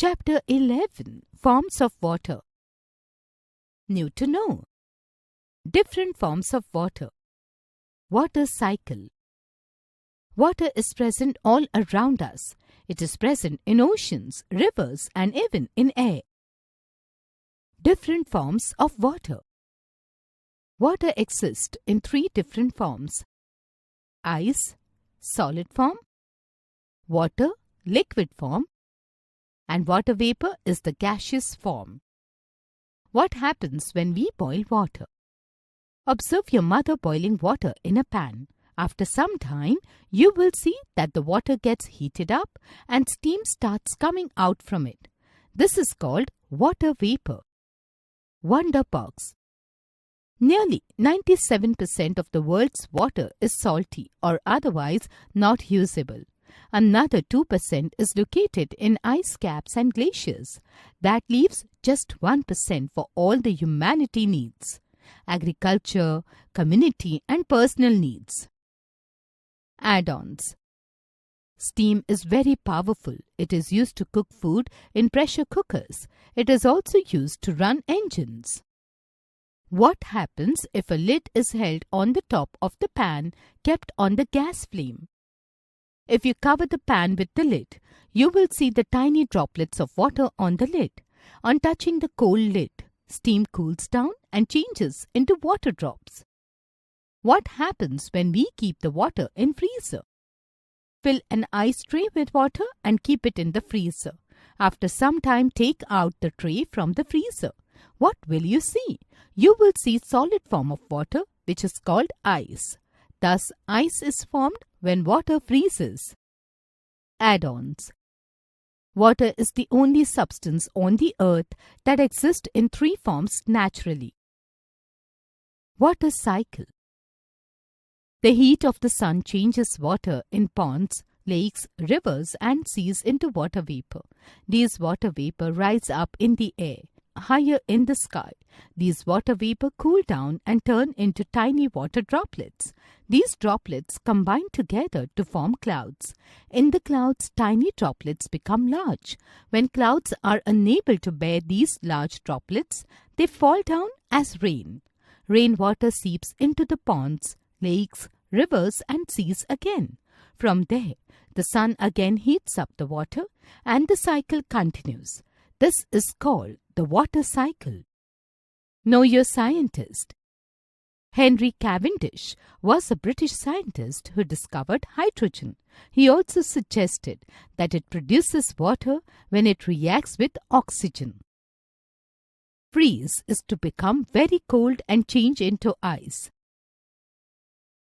Chapter 11 Forms of Water. New to know. Different forms of water. Water cycle. Water is present all around us. It is present in oceans, rivers, and even in air. Different forms of water. Water exists in three different forms: ice, solid form; water, liquid form; and water vapor is the gaseous form. What happens when we boil water? Observe your mother boiling water in a pan. After some time, you will see that the water gets heated up and steam starts coming out from it. This is called water vapor. Wonder box. Nearly 97% of the world's water is salty or otherwise not usable. Another 2% is located in ice caps and glaciers. That leaves just 1% for all the humanity needs: agriculture, community, and personal needs. Add-ons. Steam is very powerful. It is used to cook food in pressure cookers. It is also used to run engines. What happens if a lid is held on the top of the pan kept on the gas flame? If you cover the pan with the lid, you will see the tiny droplets of water on the lid. On touching the cold lid, steam cools down and changes into water drops. What happens when we keep the water in freezer? Fill an ice tray with water and keep it in the freezer. After some time, take out the tray from the freezer. What will you see? You will see solid form of water, which is called ice. Thus, ice is formed when water freezes. Add-ons. Water is the only substance on the earth that exists in three forms naturally. Water cycle. The heat of the sun changes water in ponds, lakes, rivers, and seas into water vapor. These water vapor rise up in the air, higher in the sky. These water vapor cool down and turn into tiny water droplets. These droplets combine together to form clouds. In the clouds, tiny droplets become large. When clouds are unable to bear these large droplets, they fall down as rain. Rainwater seeps into the ponds, lakes, rivers, and seas again. From there, the sun again heats up the water and the cycle continues. This is called the water cycle. Know your scientist. Henry Cavendish was a British scientist who discovered hydrogen. He also suggested that it produces water when it reacts with oxygen. Freeze is to become very cold and change into ice.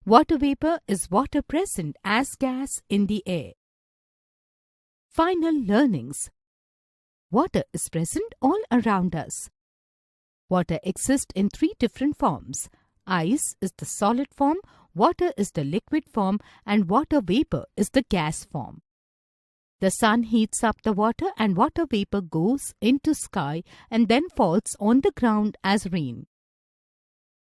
Water vapor is water present as gas in the air. Final learnings. Water is present all around us. Water exists in three different forms. Ice is the solid form, water is the liquid form, and water vapor is the gas form. The sun heats up the water and water vapor goes into sky and then falls on the ground as rain.